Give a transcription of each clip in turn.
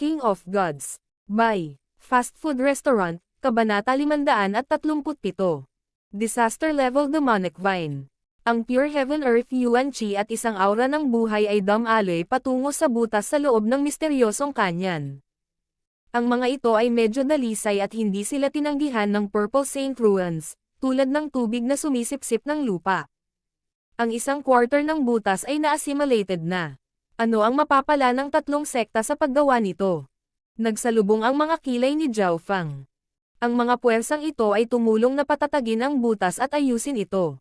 King of Gods. By Fast Food Restaurant, Kabanata 537. Disaster Level Demonic Vine. Ang Pure Heaven Earth Yuan Chi at isang aura ng buhay ay dumaloy patungo sa butas sa loob ng misteryosong kanyan. Ang mga ito ay medyo dalisay at hindi sila tinanggihan ng Purple Saint Ruins, tulad ng tubig na sumisipsip ng lupa. Ang isang quarter ng butas ay na-assimilated na. Ano ang mapapala ng tatlong sekta sa paggawa nito? Nagsalubong ang mga kilay ni Zhao Fang. Ang mga puwersang ito ay tumulong na patatagin ang butas at ayusin ito.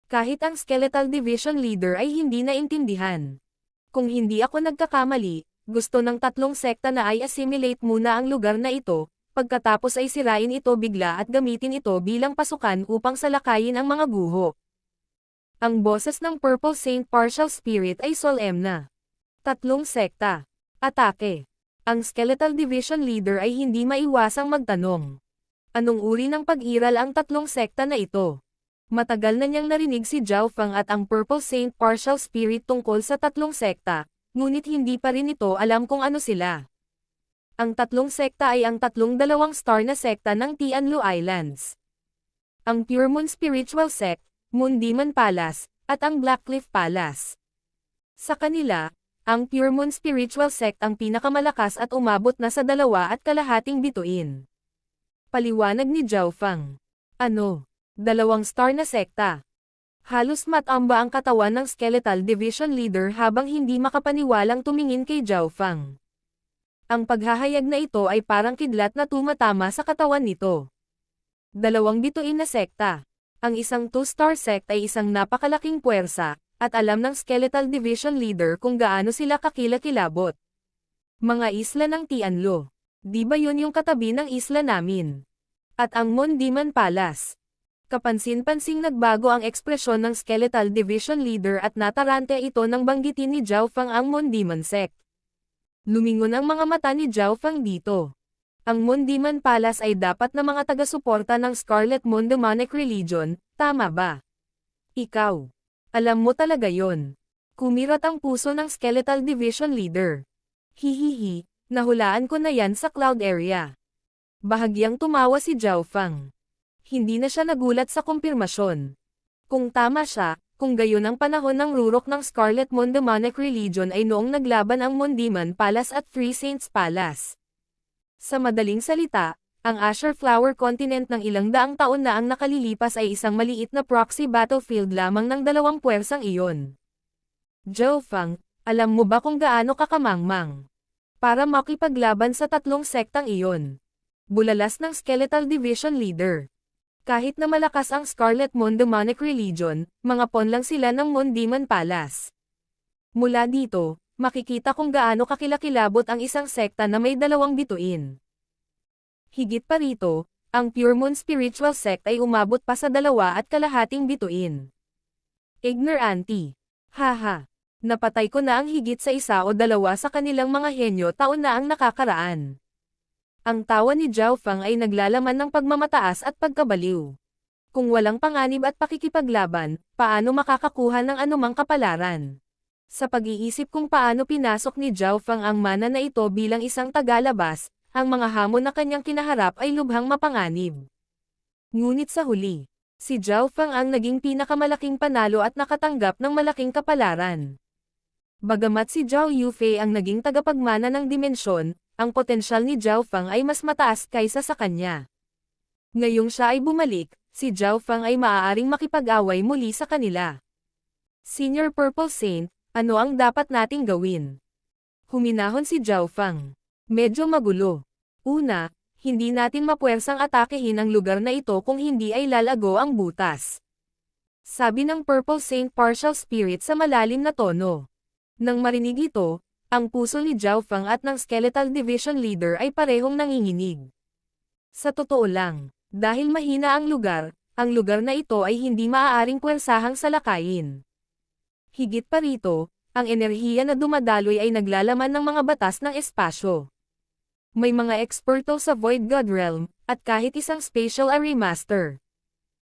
Kahit ang Skeletal Division Leader ay hindi naintindihan. Kung hindi ako nagkakamali, gusto ng tatlong sekta na ay assimilate muna ang lugar na ito, pagkatapos ay sirain ito bigla at gamitin ito bilang pasukan upang salakayin ang mga guho. Ang boses ng Purple Saint Partial Spirit ay solemna. Tatlong sekta. Atake. Ang Skeletal Division Leader ay hindi maiwasang magtanong. Anong uri ng pag-iral ang tatlong sekta na ito? Matagal na niyang narinig si Zhao Fang at ang Purple Saint Partial Spirit tungkol sa tatlong sekta, ngunit hindi pa rin ito alam kung ano sila. Ang tatlong sekta ay ang tatlong 2-star na sekta ng Tianlu Islands. Ang Pure Moon Spiritual Sect, Moon Demon Palace, at ang Blackcliff Palace. Sa kanila, ang Pure Moon Spiritual Sect ang pinakamalakas at umabot na sa 2.5 bituin. Paliwanag ni Zhao Fang. Ano? 2-star na sekta. Halos matamba ang katawan ng Skeletal Division Leader habang hindi makapaniwalang tumingin kay Zhao Fang. Ang paghahayag na ito ay parang kidlat na tumatama sa katawan nito. 2 bituin na sekta. Ang isang 2-star sect ay isang napakalaking puwersa, at alam ng Skeletal Division Leader kung gaano sila kakilakilabot. Mga isla ng Tianlu. Di ba yun yung katabi ng isla namin? At ang Moon Demon Palace. Kapansin-pansing nagbago ang ekspresyon ng Skeletal Division Leader at natarante ito nang banggitin ni Zhao Fang ang Moon Demon Sect. Lumingon ang mga mata ni Zhao Fang dito. Ang Moon Demon Palace ay dapat na mga taga-suporta ng Scarlet Moon Demonic Religion, tama ba? Ikaw. Alam mo talaga yon. Kumirat ang puso ng Skeletal Division Leader. Hihihi, nahulaan ko na yan sa cloud area. Bahagyang tumawa si Zhao Fang. Hindi na siya nagulat sa kumpirmasyon. Kung tama siya, kung gayon ang panahon ng rurok ng Scarlet Moon Demonic Religion ay noong naglaban ang Moon Demon Palace at Three Saints Palace. Sa madaling salita, ang Azure Flower Continent ng ilang daang taon na ang nakalilipas ay isang maliit na proxy battlefield lamang ng 2 puwersang iyon. Zhao Fang, alam mo ba kung gaano kakamangmang? Para makipaglaban sa tatlong sektang iyon. Bulalas ng Skeletal Division Leader. Kahit na malakas ang Scarlet Moon Demonic Religion, mga pawn lang sila ng Moon Demon Palace. Mula dito, makikita kung gaano kakilakilabot ang isang sekta na may 2 bituin. Higit pa rito, ang Pure Moon Spiritual Sect ay umabot pa sa 2.5 bituin. Ignorante. Haha. Napatay ko na ang higit sa 1 o 2 sa kanilang mga henyo taon na ang nakakaraan. Ang tawa ni Zhao Fang ay naglalaman ng pagmamataas at pagkabaliw. Kung walang panganib at pakikipaglaban, paano makakakuha ng anumang kapalaran? Sa pag-iisip kung paano pinasok ni Zhao Fang ang mana na ito bilang isang tagalabas, ang mga hamon na kanyang kinaharap ay lubhang mapanganib. Ngunit sa huli, si Zhao Fang ang naging pinakamalaking panalo at nakatanggap ng malaking kapalaran. Bagamat si Zhao Yufei ang naging tagapagmana ng dimensyon, ang potensyal ni Zhao Fang ay mas mataas kaysa sa kanya. Ngayong siya ay bumalik, si Zhao Fang ay maaaring makipag-away muli sa kanila. Senior Purple Saint, ano ang dapat nating gawin? Huminahon si Zhao Fang. Medyo magulo. Una, hindi natin mapuwersang atakehin ang lugar na ito kung hindi ay lalago ang butas. Sabi ng Purple Saint Partial Spirit sa malalim na tono. Nang marinig ito, ang puso ni Zhao Fang at ng Skeletal Division Leader ay parehong nanginginig. Sa totoo lang, dahil mahina ang lugar na ito ay hindi maaaring puwersahang salakayin. Higit pa rito, ang enerhiya na dumadaloy ay naglalaman ng mga batas ng espasyo. May mga eksperto sa Void God Realm, at kahit isang Spatial Array Master.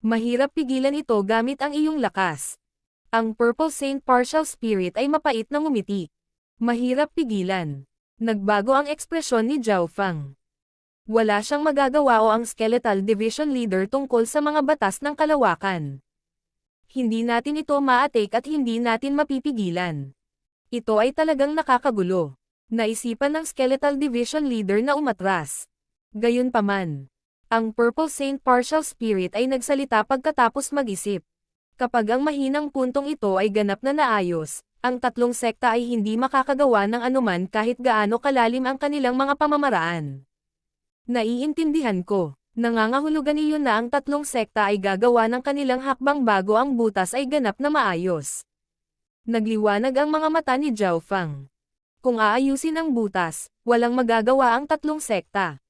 Mahirap pigilan ito gamit ang iyong lakas. Ang Purple Saint Partial Spirit ay mapait na ngumiti. Mahirap pigilan. Nagbago ang ekspresyon ni Zhao Fang. Wala siyang magagawa o ang Skeletal Division Leader tungkol sa mga batas ng kalawakan. Hindi natin ito ma-take at hindi natin mapipigilan. Ito ay talagang nakakagulo. Naisipan ng Skeletal Division Leader na umatras. Gayunpaman, ang Purple Saint Partial Spirit ay nagsalita pagkatapos mag-isip. Kapag ang mahinang puntong ito ay ganap na naayos, ang tatlong sekta ay hindi makakagawa ng anuman kahit gaano kalalim ang kanilang mga pamamaraan. Naiintindihan ko. Nangangahulugan iyon na ang tatlong sekta ay gagawa ng kanilang hakbang bago ang butas ay ganap na maayos. Nagliwanag ang mga mata ni Zhao Fang. Kung aayusin ang butas, walang magagawa ang tatlong sekta.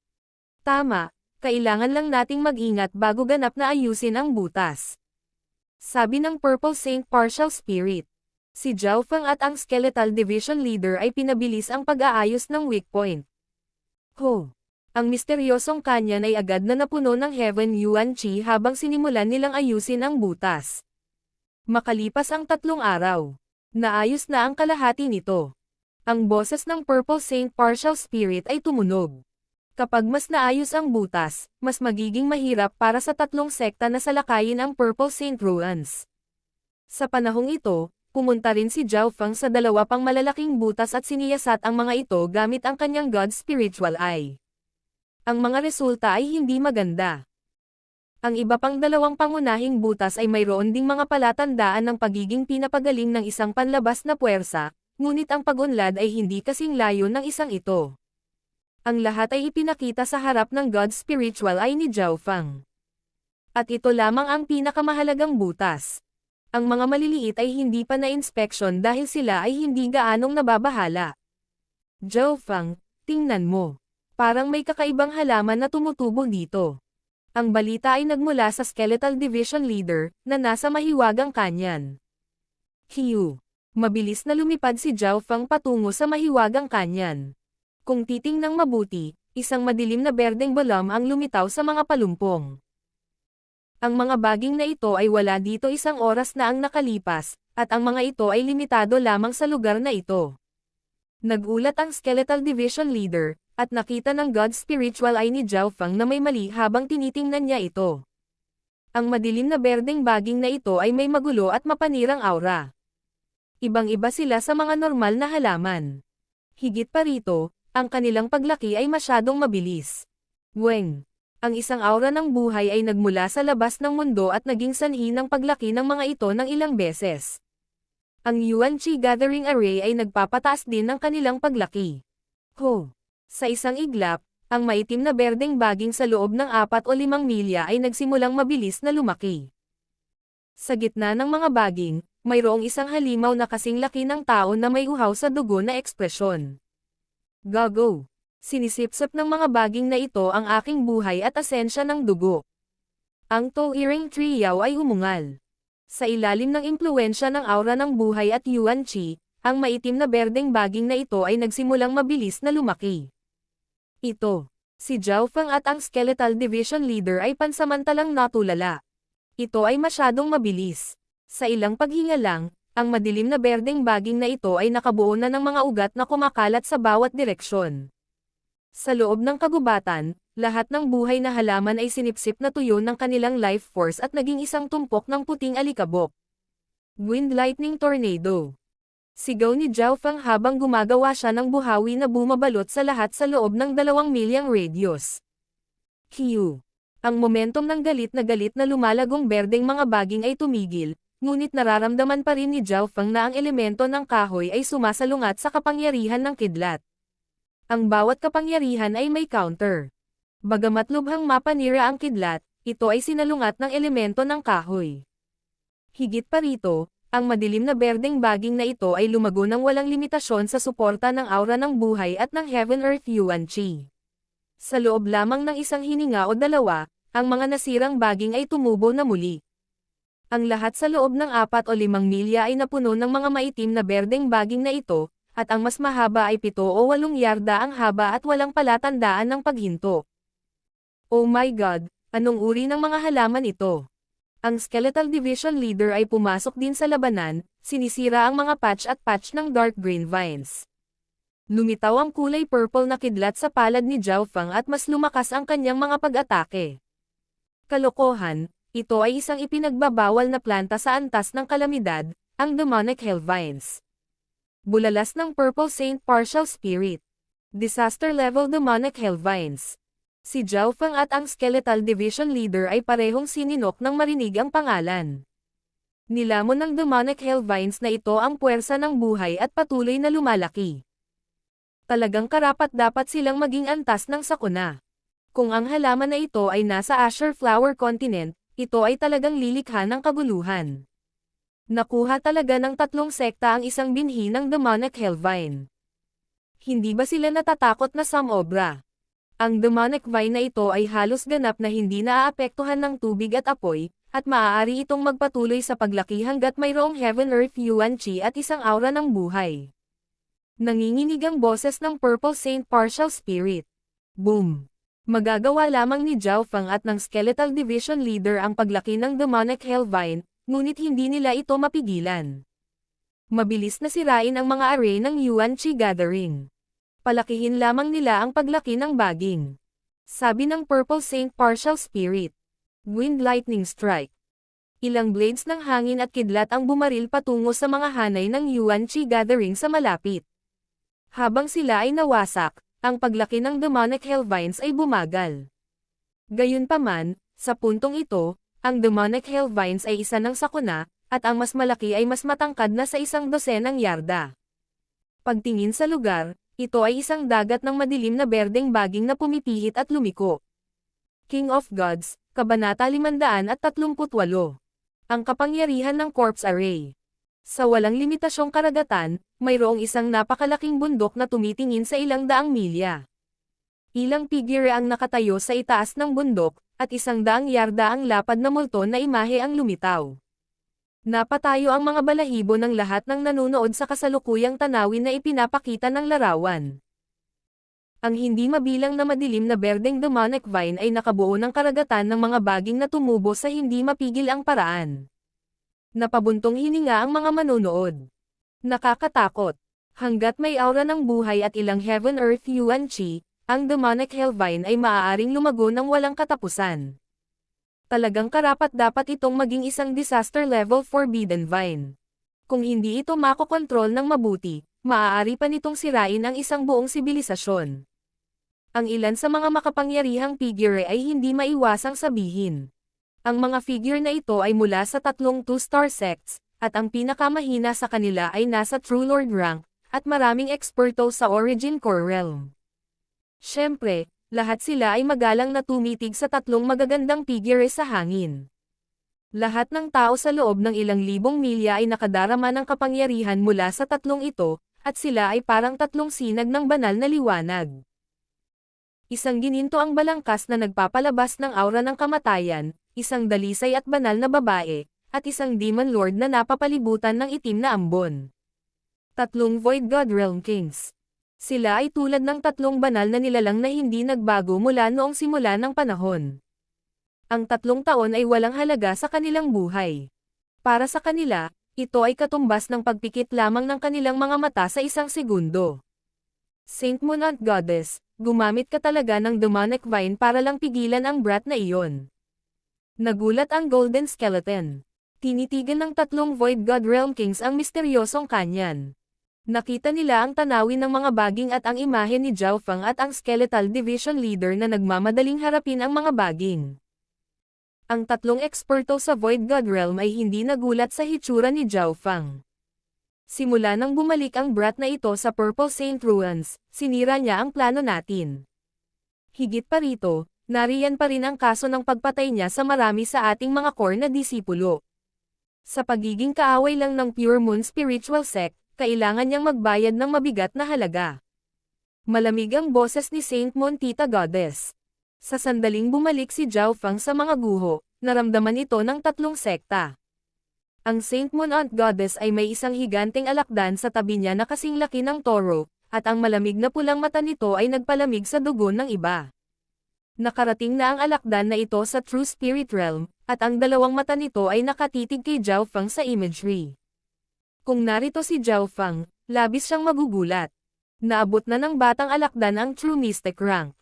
Tama, kailangan lang nating mag-ingat bago ganap na ayusin ang butas. Sabi ng Purple Saint Partial Spirit. Si Zhao Fang at ang Skeletal Division Leader ay pinabilis ang pag-aayos ng weak point. Ang misteryosong kanyan ay agad na napuno ng Heaven Yuan Qi habang sinimulan nilang ayusin ang butas. Makalipas ang 3 araw, naayos na ang kalahati nito. Ang boses ng Purple Saint Partial Spirit ay tumunog. Kapag mas naayos ang butas, mas magiging mahirap para sa tatlong sekta na salakayin ang Purple Saint Ruins. Sa panahong ito, pumunta rin si Zhao Fang sa 2 pang malalaking butas at siniyasat ang mga ito gamit ang kanyang God Spiritual Eye. Ang mga resulta ay hindi maganda. Ang iba pang 2 pangunahing butas ay mayroon ding mga palatandaan ng pagiging pinapagaling ng isang panlabas na puwersa, ngunit ang pag-unlad ay hindi kasing layo ng isang ito. Ang lahat ay ipinakita sa harap ng God Spiritual Eye ni Zhao Fang. At ito lamang ang pinakamahalagang butas. Ang mga maliliit ay hindi pa na-inspeksyon dahil sila ay hindi gaanong nababahala. Zhao Fang, tingnan mo. Parang may kakaibang halaman na tumutubo dito. Ang balita ay nagmula sa Skeletal Division Leader, na nasa mahiwagang kanyan. Mabilis na lumipad si Zhao Fang patungo sa mahiwagang kanyan. Kung titingnang mabuti, isang madilim na berdeng balam ang lumitaw sa mga palumpong. Ang mga baging na ito ay wala dito 1 oras na ang nakalipas, at ang mga ito ay limitado lamang sa lugar na ito. Nagulat ang Skeletal Division Leader, at nakita ng God Spiritual Eye ni Zhao Fang na may mali habang tinitingnan niya ito. Ang madilim na berdeng baging na ito ay may magulo at mapanirang aura. Ibang-iba sila sa mga normal na halaman. Higit pa rito, ang kanilang paglaki ay masyadong mabilis. Ang isang aura ng buhay ay nagmula sa labas ng mundo at naging sanhi ng paglaki ng mga ito ng ilang beses. Ang Yuan Qi Gathering Array ay nagpapataas din ng kanilang paglaki. Sa isang iglap, ang maitim na berdeng baging sa loob ng 4 o 5 milya ay nagsimulang mabilis na lumaki. Sa gitna ng mga baging, mayroong isang halimaw na kasing laki ng tao na may uhaw sa dugo na ekspresyon. Gago! Sinisipsip ng mga baging na ito ang aking buhay at asensya ng dugo. Ang Tao-Iring Triyaw ay umungal. Sa ilalim ng impluwensya ng aura ng buhay at Yuan Qi, ang maitim na berdeng baging na ito ay nagsimulang mabilis na lumaki. Si Zhao Fang at ang Skeletal Division Leader ay pansamantalang natulala. Ito ay masyadong mabilis. Sa ilang paghinga lang, ang madilim na berdeng baging na ito ay nakabuo na ng mga ugat na kumakalat sa bawat direksyon. Sa loob ng kagubatan, lahat ng buhay na halaman ay sinipsip na tuyo ng kanilang life force at naging isang tumpok ng puting alikabok. Wind Lightning Tornado. Sigaw ni Zhao Fang habang gumagawa siya ng buhawi na bumabalot sa lahat sa loob ng 2 milyang radius. Ang momentum ng galit na lumalagong berdeng mga baging ay tumigil, ngunit nararamdaman pa rin ni Zhao Fang na ang elemento ng kahoy ay sumasalungat sa kapangyarihan ng kidlat. Ang bawat kapangyarihan ay may counter. Bagamat lubhang mapanira ang kidlat, ito ay sinalungat ng elemento ng kahoy. Higit pa rito, ang madilim na berdeng baging na ito ay lumago ng walang limitasyon sa suporta ng aura ng buhay at ng Heaven Earth Yuan Qi. Sa loob lamang ng isang hininga o 2, ang mga nasirang baging ay tumubo na muli. Ang lahat sa loob ng 4 o 5 milya ay napuno ng mga maitim na berdeng baging na ito, at ang mas mahaba ay 7 o 8 yarda ang haba at walang palatandaan ng paghinto. Oh my God, anong uri ng mga halaman ito? Ang Skeletal Division Leader ay pumasok din sa labanan, sinisira ang mga patch at patch ng dark green vines. Lumitaw ang kulay purple na kidlat sa palad ni Zhao Feng at mas lumakas ang kanyang mga pag-atake. Kalokohan, ito ay isang ipinagbabawal na planta sa antas ng kalamidad, ang Demonic Hellvines. Bulalas ng Purple Saint Partial Spirit. Disaster Level Demonic Hellvines. Si Zhao Feng at ang Skeletal Division Leader ay parehong sininok nang marinig ang pangalan. Nilamon ng Demonic Hellvines na ito ang puwersa ng buhay at patuloy na lumalaki. Talagang karapat-dapat silang maging antas ng sakuna. Kung ang halaman na ito ay nasa Azure Flower Continent, ito ay talagang lilikha ng kaguluhan. Nakuha talaga ng tatlong sekta ang isang binhi ng Demonic Hellvine. Hindi ba sila natatakot na samobra? Ang Demonic Vine na ito ay halos ganap na hindi naaapektuhan ng tubig at apoy, at maaari itong magpatuloy sa paglaki hanggat mayroong Heaven Earth Yuan Qi at isang aura ng buhay. Nanginginig ang boses ng Purple Saint Partial Spirit. Boom! Magagawa lamang ni Zhao Feng at ng Skeletal Division Leader ang paglaki ng Demonic Hellvine, ngunit hindi nila ito mapigilan. Mabilis na sirain ang mga array ng Yuan Qi Gathering. Palakihin lamang nila ang paglaki ng baging. Sabi ng Purple Saint Partial Spirit. Wind Lightning Strike. Ilang blades ng hangin at kidlat ang bumaril patungo sa mga hanay ng Yuan Qi Gathering sa malapit. Habang sila ay nawasak, ang paglaki ng Demonic Hellvines ay bumagal. Gayunpaman, sa puntong ito, ang Demonic Hellvines ay isa ng sakuna, at ang mas malaki ay mas matangkad na sa 100 yarda. Pagtingin sa lugar, ito ay isang dagat ng madilim na berdeng baging na pumipihit at lumiko. King of Gods, Kabanata 538. Ang kapangyarihan ng Corpse Array. Sa walang limitasyong karagatan, mayroong isang napakalaking bundok na tumitingin sa ilang daang milya. Ilang figure ang nakatayo sa itaas ng bundok, at 100 yarda ang lapad na multo na imahe ang lumitaw. Napatayo ang mga balahibo ng lahat ng nanunood sa kasalukuyang tanawin na ipinapakita ng larawan. Ang hindi mabilang na madilim na berdeng Demonic Vine ay nakabuo ng karagatan ng mga baging na tumubo sa hindi mapigil ang paraan. Napabuntong hininga ang mga manunood. Nakakatakot. Hanggat may aura ng buhay at ilang Heaven Earth Yuan Qi, ang Demonic Hellvine ay maaaring lumago ng walang katapusan. Talagang karapat-dapat itong maging isang disaster level Forbidden Vine. Kung hindi ito makokontrol ng mabuti, maaari pa nitong sirain ang isang buong sibilisasyon. Ang ilan sa mga makapangyarihang figure ay hindi maiwasang sabihin. Ang mga figure na ito ay mula sa 3 2-star sects, at ang pinakamahina sa kanila ay nasa True Lord rank, at maraming eksperto sa Origin Core Realm. Siyempre, lahat sila ay magalang na tumitig sa 3 magagandang figure sa hangin. Lahat ng tao sa loob ng ilang libong milya ay nakadarama ng kapangyarihan mula sa 3 ito, at sila ay parang 3 sinag ng banal na liwanag. Isang gininto ang balangkas na nagpapalabas ng aura ng kamatayan, isang dalisay at banal na babae, at isang Demon Lord na napapalibutan ng itim na ambon. 3 Void God Realm Kings. Sila ay tulad ng 3 banal na nilalang na hindi nagbago mula noong simula ng panahon. Ang 3 taon ay walang halaga sa kanilang buhay. Para sa kanila, ito ay katumbas ng pagpikit lamang ng kanilang mga mata sa 1 segundo. Saint Moon and Goddess, gumamit ka talaga ng Demonic Vine para lang pigilan ang brat na iyon. Nagulat ang Golden Skeleton. Tinitigan ng 3 Void God Realm Kings ang misteryosong kanyan. Nakita nila ang tanawin ng mga baging at ang imahe ni Zhao Feng at ang Skeletal Division Leader na nagmamadaling harapin ang mga baging. Ang 3 eksperto sa Void God Realm ay hindi nagulat sa hitsura ni Zhao Feng. Simula nang bumalik ang brat na ito sa Purple Saint Ruins, sinira niya ang plano natin. Higit pa rito, nariyan pa rin ang kaso ng pagpatay niya sa marami sa ating mga core na disipulo. Sa pagiging kaaway lang ng Pure Moon Spiritual Sect, kailangan niyang magbayad ng mabigat na halaga. Malamig ang boses ni Saint Moon Tita Goddess. Sa sandaling bumalik si Zhao Feng sa mga guho, naramdaman ito ng 3 sekta. Ang Saint Moon Aunt Goddess ay may isang higanteng alakdan sa tabi niya na kasing laki ng toro, at ang malamig na pulang mata nito ay nagpalamig sa dugo ng iba. Nakarating na ang alakdan na ito sa True Spirit Realm, at ang 2 mata nito ay nakatitig kay Zhao Feng sa imagery. Kung narito si Zhao Feng, labis siyang magugulat. Naabot na ng batang alakdan ang True Mystic rank.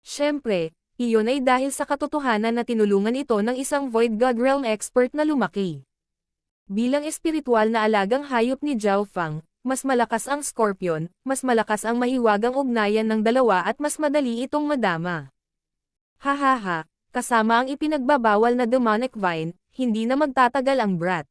Siyempre, iyon ay dahil sa katotohanan na tinulungan ito ng isang Void God Realm expert na lumaki. Bilang espiritual na alagang hayop ni Zhao Fang, mas malakas ang Scorpion, mas malakas ang mahiwagang ugnayan ng dalawa at mas madali itong madama. Hahaha, kasama ang ipinagbabawal na demonic vine, hindi na magtatagal ang brat.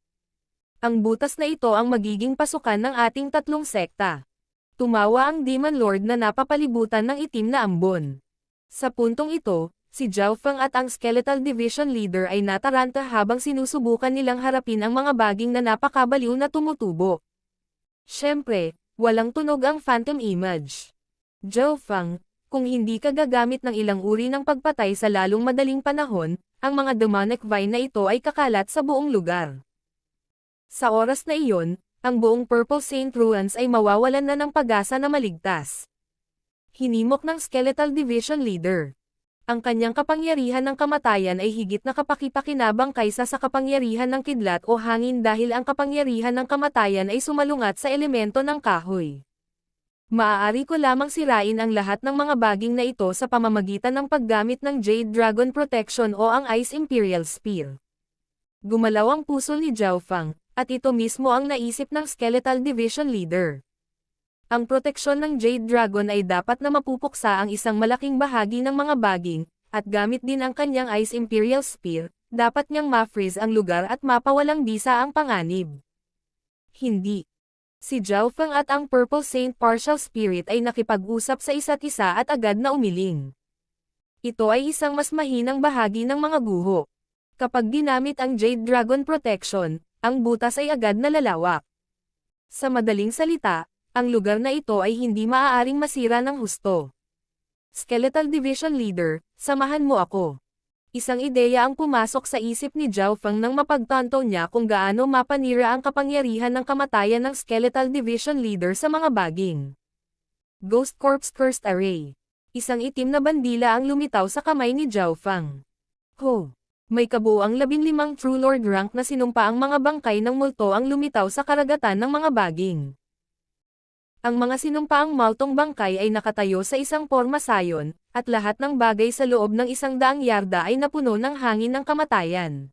Ang butas na ito ang magiging pasukan ng ating tatlong sekta. Tumawa ang Demon Lord na napapalibutan ng itim na ambon. Sa puntong ito, si Zhao Feng at ang Skeletal Division Leader ay nataranta habang sinusubukan nilang harapin ang mga baging na napakabaliw na tumutubo. Siyempre, walang tunog ang Phantom Image. Zhao Feng, kung hindi ka gagamit ng ilang uri ng pagpatay sa lalong madaling panahon, ang mga demonic vine na ito ay kakalat sa buong lugar. Sa oras na iyon, ang buong Purple Saint Ruins ay mawawalan na ng pag-asa na maligtas. Hinimok ng Skeletal Division Leader. Ang kanyang kapangyarihan ng kamatayan ay higit na kapakipakinabang kaysa sa kapangyarihan ng kidlat o hangin dahil ang kapangyarihan ng kamatayan ay sumalungat sa elemento ng kahoy. Maaari ko lamang sirain ang lahat ng mga baging na ito sa pamamagitan ng paggamit ng Jade Dragon Protection o ang Ice Imperial Spear. Gumalaw ang puso ni Zhao Fang, at ito mismo ang naisip ng Skeletal Division Leader. Ang proteksyon ng Jade Dragon ay dapat na mapupuksa ang isang malaking bahagi ng mga baging, at gamit din ang kanyang Ice Imperial Spear, dapat niyang ma-freeze ang lugar at mapawalang bisa ang panganib. Hindi. Si Zhao Feng at ang Purple Saint Partial Spirit ay nakipag-usap sa isa't isa at agad na umiling. Ito ay isang mas mahinang bahagi ng mga guho. Kapag ginamit ang Jade Dragon Protection, ang butas ay agad na lalawak. Sa madaling salita, ang lugar na ito ay hindi maaaring masira ng husto. Skeletal Division Leader, samahan mo ako. Isang ideya ang pumasok sa isip ni Zhao Feng nang mapagtanto niya kung gaano mapanira ang kapangyarihan ng kamatayan ng Skeletal Division Leader sa mga baging. Ghost Corpse Cursed Array. Isang itim na bandila ang lumitaw sa kamay ni Zhao Feng. Ho! May kabuuang 15 True Lord rank na sinumpa ang mga bangkay ng multo ang lumitaw sa karagatan ng mga baging. Ang mga sinumpaang multong bangkay ay nakatayo sa isang porma sayon, at lahat ng bagay sa loob ng 100 yarda ay napuno ng hangin ng kamatayan.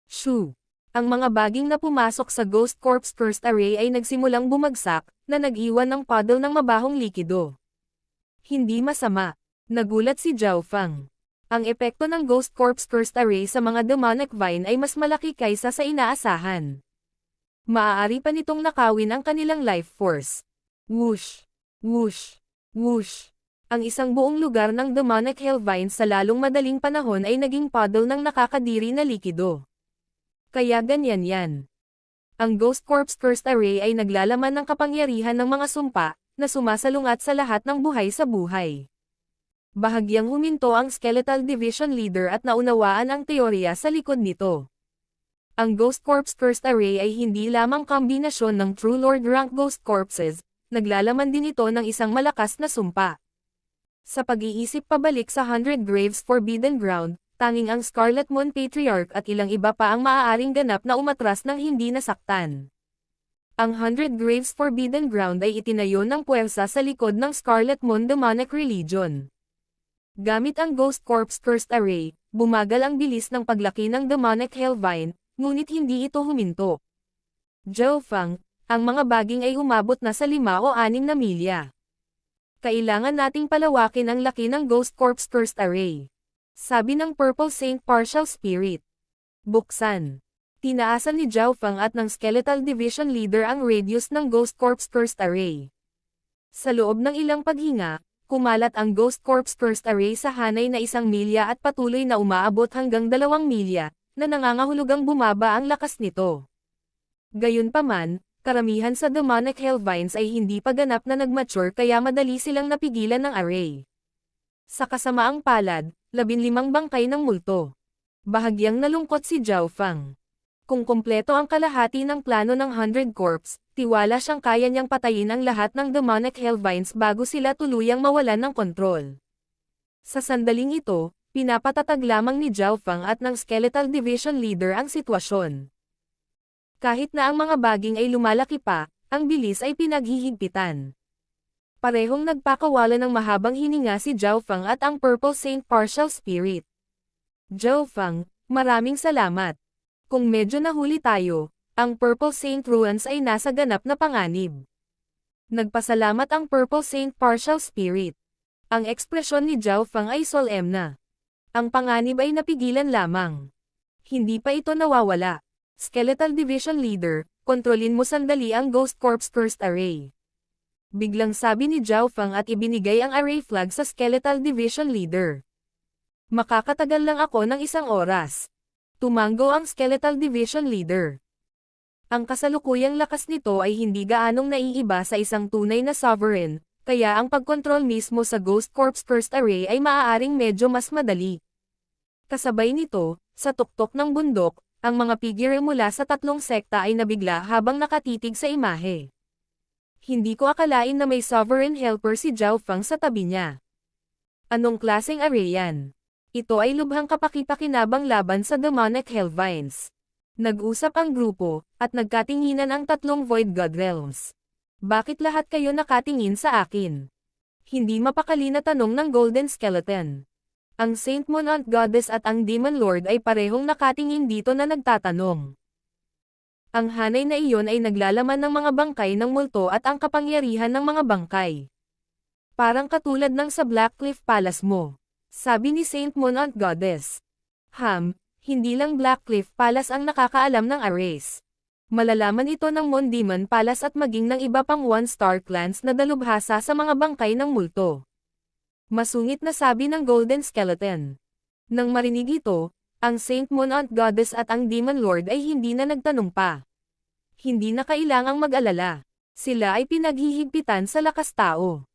Shoo! Ang mga baging na pumasok sa Ghost Corpse Cursed Array ay nagsimulang bumagsak, na nag-iwan ng puddle ng mabahong likido. Hindi masama. Nagulat si Zhao Feng. Ang epekto ng Ghost Corpse Cursed Array sa mga demonic vine ay mas malaki kaysa sa inaasahan. Maaari pa nitong nakawin ang kanilang life force. Whoosh! Whoosh! Whoosh! Ang isang buong lugar ng demonic hell vines sa lalong madaling panahon ay naging puddle ng nakakadiri na likido. Kaya ganyan yan. Ang Ghost Corpse Cursed Array ay naglalaman ng kapangyarihan ng mga sumpa, na sumasalungat sa lahat ng buhay sa buhay. Bahagyang huminto ang Skeletal Division Leader at naunawaan ang teorya sa likod nito. Ang Ghost Corpse Cursed Array ay hindi lamang kombinasyon ng True Lord rank Ghost Corpses, naglalaman din ito ng isang malakas na sumpa. Sa pag-iisip pabalik sa 100 Graves Forbidden Ground, tanging ang Scarlet Moon Patriarch at ilang iba pa ang maaaring ganap na umatras ng hindi nasaktan. Ang 100 Graves Forbidden Ground ay itinayo ng puwersa sa likod ng Scarlet Moon Demonic Religion. Gamit ang Ghost Corpse Cursed Array, bumagal ang bilis ng paglaki ng demonic hellvine, ngunit hindi ito huminto. Zhao Feng, ang mga baging ay umabot na sa 5 o 6 na milya. Kailangan nating palawakin ang laki ng Ghost Corpse Cursed Array. Sabi ng Purple Saint Partial Spirit. Buksan. Tinaasan ni Zhao Feng at ng Skeletal Division Leader ang radius ng Ghost Corpse Cursed Array. Sa loob ng ilang paghinga, kumalat ang Ghost Corpse Cursed Array sa hanay na 1 milya at patuloy na umaabot hanggang 2 milya, na nangangahulugang bumaba ang lakas nito. Gayunpaman, karamihan sa demonic hellvines ay hindi pa ganap na nagmature kaya madali silang napigilan ng array. Sa kasamaang palad, 15 bangkay ng multo. Bahagyang nalungkot si Zhao Feng. Kung kumpleto ang kalahati ng plano ng 100 Corps, tiwala siyang kaya niyang patayin ang lahat ng demonic hellvines bago sila tuluyang mawalan ng kontrol. Sa sandaling ito, pinapatatag lamang ni Zhao Feng at ng Skeletal Division Leader ang sitwasyon. Kahit na ang mga baging ay lumalaki pa, ang bilis ay pinaghihigpitan. Parehong nagpakawala ng mahabang hininga si Zhao Feng at ang Purple Saint Partial Spirit. Zhao Feng, maraming salamat. Kung medyo nahuli tayo, ang Purple Saint Ruins ay nasa ganap na panganib. Nagpasalamat ang Purple Saint Partial Spirit. Ang ekspresyon ni Zhao Feng ay solemna. Ang panganib ay napigilan lamang. Hindi pa ito nawawala. Skeletal Division Leader, kontrolin mo sandali ang Ghost Corps First Array. Biglang sabi ni Zhao Feng at ibinigay ang array flag sa Skeletal Division Leader. Makakatagal lang ako ng 1 oras. Tumango ang Skeletal Division Leader. Ang kasalukuyang lakas nito ay hindi gaanong naiiba sa isang tunay na sovereign, kaya ang pagkontrol mismo sa Ghost Corps First Array ay maaaring medyo mas madali. Kasabay nito, sa tuktok ng bundok, ang mga figure mula sa 3 sekta ay nabigla habang nakatitig sa imahe. Hindi ko akalain na may sovereign helper si Zhao Feng sa tabi niya. Anong klaseng array yan? Ito ay lubhang kapaki-pakinabang laban sa demonic Hellvines. Nag-usap ang grupo, at nagkatinginan ang 3 Void God Realms. Bakit lahat kayo nakatingin sa akin? Hindi mapakali na tanong ng Golden Skeleton. Ang Saint Monant Goddess at ang Demon Lord ay parehong nakatingin dito na nagtatanong. Ang hanay na iyon ay naglalaman ng mga bangkay ng multo at ang kapangyarihan ng mga bangkay. Parang katulad ng sa Blackcliff Palace mo. Sabi ni Saint Monant Goddess. Hindi lang Blackcliff Palace ang nakakaalam ng arrays. Malalaman ito ng Moon Demon Palace at maging ng iba pang 1-star clans na dalubhasa sa mga bangkay ng multo. Masungit na sabi ng Golden Skeleton. Nang marinig ito, ang Saint Monant Goddess at ang Demon Lord ay hindi na nagtanong pa. Hindi na kailangang mag-alala. Sila ay pinaghihigpitan sa lakas tao.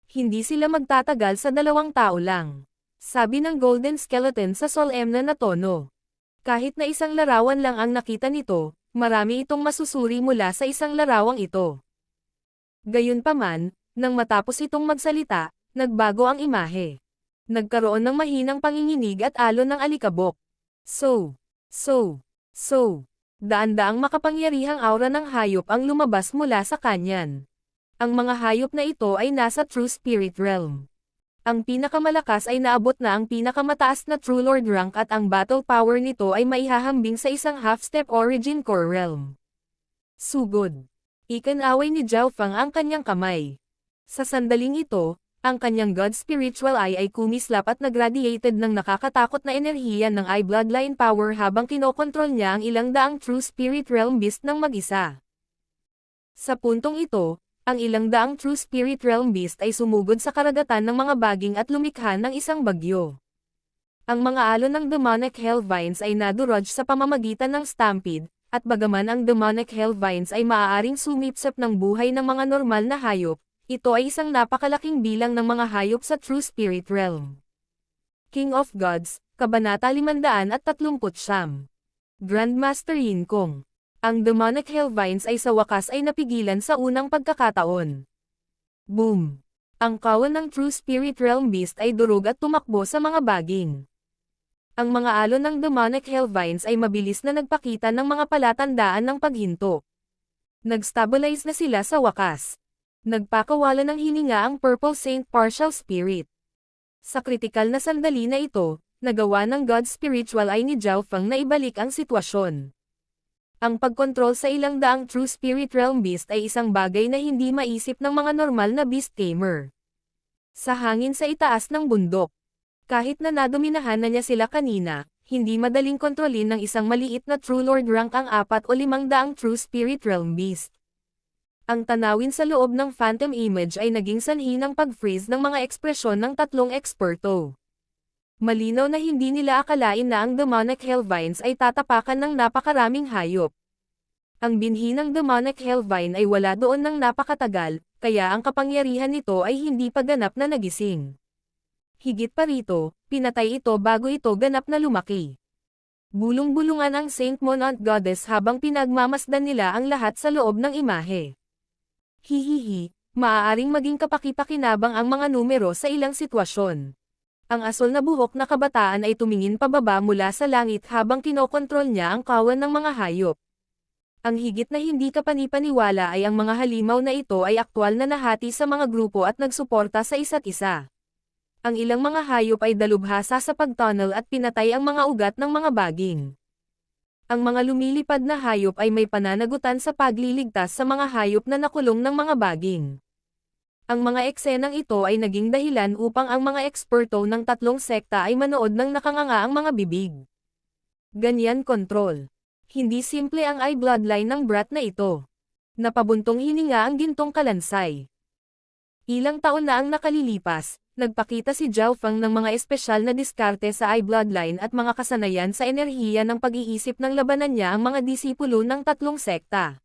Hindi sila magtatagal sa 2 tao lang. Sabi ng Golden Skeleton sa solemna na tono. Kahit na isang larawan lang ang nakita nito, marami itong masusuri mula sa isang larawang ito. Gayunpaman, nang matapos itong magsalita, nagbago ang imahe. Nagkaroon ng mahinang panginginig at alon ng alikabok. Daan-daang makapangyarihang aura ng hayop ang lumabas mula sa kanyan. Ang mga hayop na ito ay nasa True Spirit Realm. Ang pinakamalakas ay naabot na ang pinakamataas na True Lord rank at ang battle power nito ay maihahambing sa isang half-step Origin Core Realm. Sugod. Ikinaway ni Zhao Feng ang kanyang kamay. Sa sandaling ito, ang kanyang God Spiritual Eye ay kumislap at nagradiated ng nakakatakot na enerhiya ng Eye Bloodline Power habang kinokontrol niya ang 100 True Spirit Realm Beast ng mag-isa. Sa puntong ito, ang 100 True Spirit Realm Beast ay sumugod sa karagatan ng mga baging at lumikha ng isang bagyo. Ang mga alon ng demonic Hellvines ay nadurog sa pamamagitan ng stampede, at bagaman ang demonic Hellvines ay maaaring sumipsip ng buhay ng mga normal na hayop, ito ay isang napakalaking bilang ng mga hayop sa True Spirit Realm. King of Gods, Kabanata 539. Grandmaster Yin Kong. Ang demonic Hellvines ay sa wakas ay napigilan sa unang pagkakataon. Boom! Ang kawan ng True Spirit Realm Beast ay durog at tumakbo sa mga baging. Ang mga alon ng demonic Hellvines ay mabilis na nagpakita ng mga palatandaan ng paghinto. Nag-stabilize na sila sa wakas. Nagpakawala ng hininga ang Purple Saint Partial Spirit. Sa kritikal na sandali na ito, nagawa ng God Spiritual Eye ni Zhao Feng na ibalik ang sitwasyon. Ang pagkontrol sa 100 True Spirit Realm Beast ay isang bagay na hindi maisip ng mga normal na beast tamer. Sa hangin sa itaas ng bundok. Kahit na nadominahan na niya sila kanina, hindi madaling kontrolin ng isang maliit na True Lord rank ang 4 o 500 True Spirit Realm Beast. Ang tanawin sa loob ng Phantom Image ay naging sanhi ng pag-freeze ng mga ekspresyon ng 3 eksperto. Malinaw na hindi nila akalain na ang demonic Hellvines ay tatapakan ng napakaraming hayop. Ang binhi ng demonic Hellvine ay wala doon ng napakatagal, kaya ang kapangyarihan nito ay hindi pa ganap na nagising. Higit pa rito, pinatay ito bago ito ganap na lumaki. Bulong-bulungan ang Saint Monant Goddess habang pinagmamasdan nila ang lahat sa loob ng imahe. Hihihi, maaaring maging kapaki-pakinabang ang mga numero sa ilang sitwasyon. Ang asol na buhok na kabataan ay tumingin pababa mula sa langit habang kinokontrol niya ang kawan ng mga hayop. Ang higit na hindi kapanipaniwala ay ang mga halimaw na ito ay aktwal na nahati sa mga grupo at nagsuporta sa isa't isa. Ang ilang mga hayop ay dalubhasa sa pagtunnel at pinatay ang mga ugat ng mga baging. Ang mga lumilipad na hayop ay may pananagutan sa pagliligtas sa mga hayop na nakulong ng mga baging. Ang mga eksenang ito ay naging dahilan upang ang mga eksperto ng tatlong sekta ay manood ng nakanganga ang mga bibig. Ganyan kontrol. Hindi simple ang eye bloodline ng brat na ito. Napabuntong hininga ang gintong kalansay. Ilang taon na ang nakalilipas, nagpakita si Zhao Feng ng mga espesyal na diskarte sa eye bloodline at mga kasanayan sa enerhiya ng pag-iisip ng labanan niya ang mga disipulo ng tatlong sekta.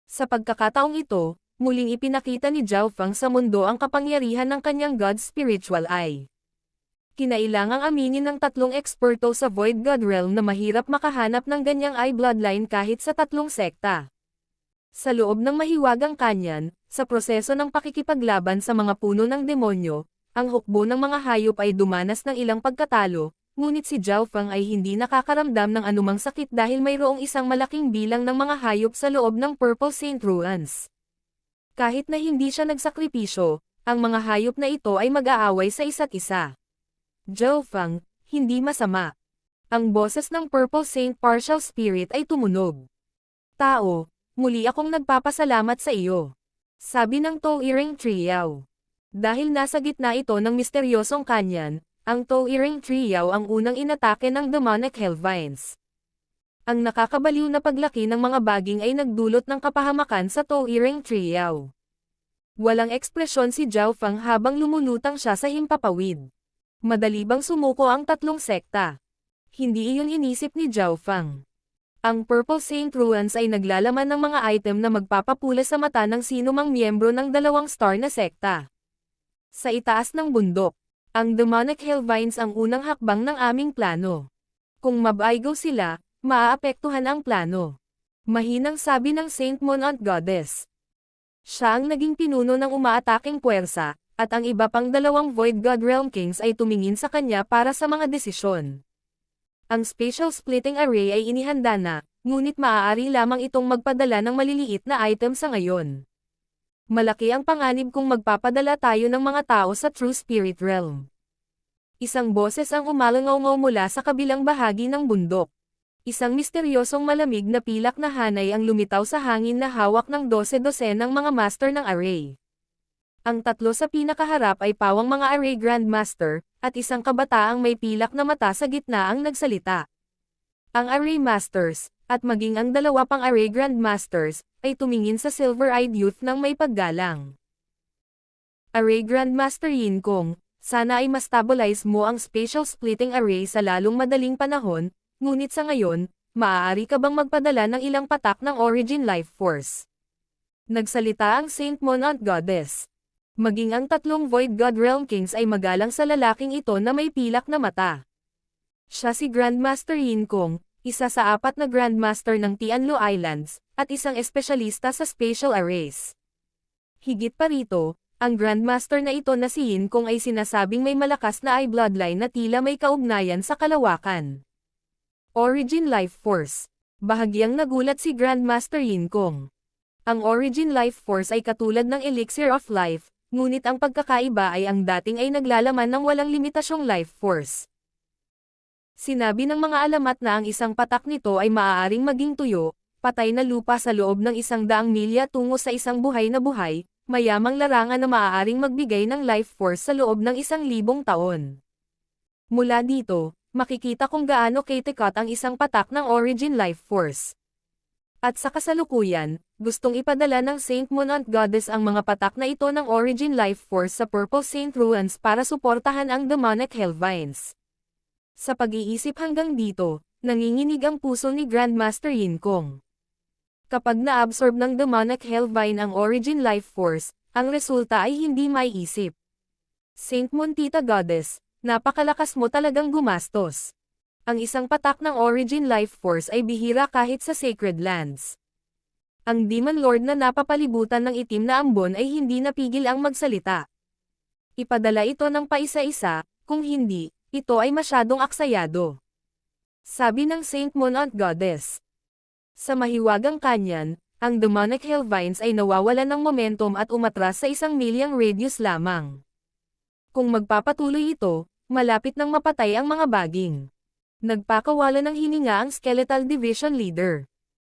Sa pagkakataong ito, muling ipinakita ni Zhao Feng sa mundo ang kapangyarihan ng kanyang God's spiritual eye. Kinailangang aminin ng tatlong eksperto sa Void God Realm na mahirap makahanap ng ganyang eye bloodline kahit sa tatlong sekta. Sa loob ng mahiwagang kanyan, sa proseso ng pakikipaglaban sa mga puno ng demonyo, ang hukbo ng mga hayop ay dumanas ng ilang pagkatalo, ngunit si Zhao Feng ay hindi nakakaramdam ng anumang sakit dahil mayroong isang malaking bilang ng mga hayop sa loob ng Purple Saint Ruins. Kahit na hindi siya nagsakripisyo, ang mga hayop na ito ay mag-aaway sa isa't isa. Zhao Feng, hindi masama. Ang boses ng Purple Saint Partial Spirit ay tumunog. Tao, muli akong nagpapasalamat sa iyo. Sabi ng Tao-Earing Trio. Dahil nasa gitna ito ng misteryosong kanyan, ang Tao-Earing Trio ang unang inatake ng demonic Hellvines. Ang nakakabaliw na paglaki ng mga baging ay nagdulot ng kapahamakan sa Tao-Earing Trio. Walang ekspresyon si Zhao Feng habang lumulutang siya sa himpapawid. Madali bang sumuko ang tatlong sekta? Hindi iyon inisip ni Zhao Feng. Ang Purple Saint Ruins ay naglalaman ng mga item na magpapapula sa mata ng sinumang miyembro ng dalawang star na sekta. Sa itaas ng bundok, ang Demonic Hellvines ang unang hakbang ng aming plano. Kung mabaigo sila, maaapektuhan ang plano. Mahinang sabi ng Saint Monant Goddess. Siya ang naging pinuno ng umaataking puwersa, at ang iba pang dalawang Void God Realm Kings ay tumingin sa kanya para sa mga desisyon. Ang Spatial Splitting Array ay inihanda na, ngunit maaari lamang itong magpadala ng maliliit na item sa ngayon. Malaki ang panganib kung magpapadala tayo ng mga tao sa True Spirit Realm. Isang boses ang umalangaw mula sa kabilang bahagi ng bundok. Isang misteryosong malamig na pilak na hanay ang lumitaw sa hangin na hawak ng 12 ng mga master ng array. Ang tatlo sa pinakaharap ay pawang mga Array Grandmaster, at isang kabataang may pilak na mata sa gitna ang nagsalita. Ang Array Masters, at maging ang dalawa pang Array Grandmasters, ay tumingin sa Silver-Eyed Youth ng may paggalang. Array Grandmaster Yin Kong, sana ay ma-stabilize mo ang Spatial Splitting Array sa lalong madaling panahon, ngunit sa ngayon, maaari ka bang magpadala ng ilang patak ng Origin Life Force? Nagsalita ang Saint Monant Goddess. Maging ang tatlong Void God Realm Kings ay magalang sa lalaking ito na may pilak na mata. Siya si Grandmaster Yin Kong, isa sa 4 na Grandmaster ng Tianlu Islands, at isang espesyalista sa Spatial Arrays. Higit pa rito, ang Grandmaster na ito na si Yin Kong ay sinasabing may malakas na eye bloodline na tila may kaugnayan sa kalawakan. Origin Life Force. Bahagyang nagulat si Grandmaster Yin Kong. Ang Origin Life Force ay katulad ng Elixir of Life, ngunit ang pagkakaiba ay ang dating ay naglalaman ng walang limitasyong life force. Sinabi ng mga alamat na ang isang patak nito ay maaaring maging tuyo, patay na lupa sa loob ng 100 milya tungo sa isang buhay na buhay, mayamang larangan na maaaring magbigay ng life force sa loob ng 1,000 taon. Mula dito, makikita kung gaano katikat ang isang patak ng Origin Life Force. At sa kasalukuyan, gustong ipadala ng Saint Monant Goddess ang mga patak na ito ng Origin Life Force sa Purple Saint Ruins para suportahan ang Demonic Hellvines. Sa pag-iisip hanggang dito, nanginginig ang puso ni Grandmaster Yin Kong. Kapag na-absorb ng Demonic Hellvine ang Origin Life Force, ang resulta ay hindi maiisip. Saint Montita Goddess, napakalakas mo talagang gumastos. Ang isang patak ng Origin Life Force ay bihira kahit sa Sacred Lands. Ang Demon Lord na napapalibutan ng itim na ambon ay hindi napigil ang magsalita. Ipadala ito ng paisa-isa, kung hindi, ito ay masyadong aksayado. Sabi ng Saint Monant Goddess. Sa mahiwagang kanyan, ang demonic Hellvines ay nawawalan ng momentum at umatras sa 1 milyang radius lamang. Kung magpapatuloy ito, malapit nang mapatay ang mga baging. Nagpakawala ng hininga ang Skeletal Division Leader.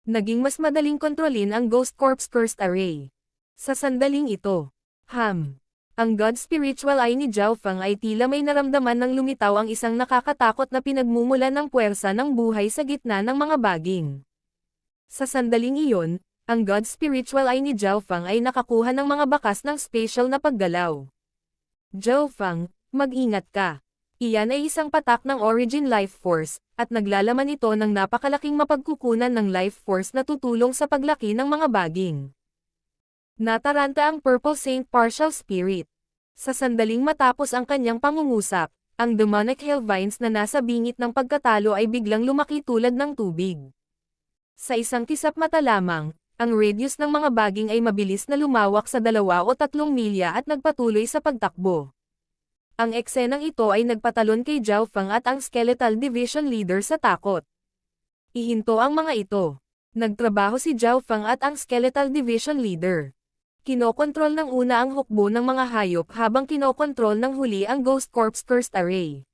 Naging mas madaling kontrolin ang Ghost Corp's Cursed Array. Sa sandaling ito, ang God Spiritual Eye ni Zhao Feng ay tila may naramdaman ng lumitaw ang isang nakakatakot na pinagmumulan ng puwersa ng buhay sa gitna ng mga baging. Sa sandaling iyon, ang God Spiritual Eye ni Zhao Feng ay nakakuha ng mga bakas ng spatial na paggalaw. Zhao Feng, mag-ingat ka. Iyan ay isang patak ng Origin Life Force, at naglalaman ito ng napakalaking mapagkukunan ng Life Force na tutulong sa paglaki ng mga baging. Nataranta ang Purple Saint Partial Spirit. Sa sandaling matapos ang kanyang pangungusap, ang demonic Hellvines na nasa bingit ng pagkatalo ay biglang lumaki tulad ng tubig. Sa isang kisap mata lamang, ang radius ng mga baging ay mabilis na lumawak sa 2 o 3 milya at nagpatuloy sa pagtakbo. Ang eksenang ito ay nagpatalon kay Zhao Feng at ang Skeletal Division Leader sa takot. Ihinto ang mga ito. Nagtrabaho si Zhao Feng at ang Skeletal Division Leader. Kinokontrol ng una ang hukbo ng mga hayop habang kinokontrol ng huli ang Ghost Corp's Cursed Array.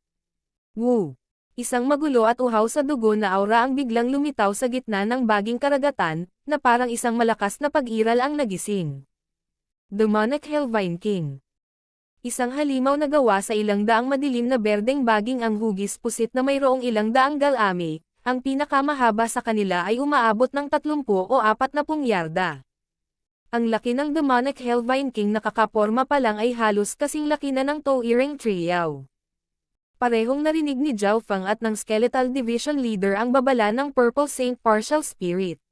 Woo! Isang magulo at uhaw sa dugo na aura ang biglang lumitaw sa gitna ng baging karagatan, na parang isang malakas na pag-iral ang nagising. Demonic Hellvine King. Isang halimaw na gawa sa ilang daang madilim na berdeng baging ang hugis pusit na mayroong ilang daang galami, ang pinakamahaba sa kanila ay umaabot ng 30 o 40 yarda. Ang laki ng demonic Hellvine King nakakaporma pa lang ay halos kasing laki na ng Tao-Earing Triao. Parehong narinig ni Zhao Feng at ng Skeletal Division Leader ang babala ng Purple Saint Partial Spirit.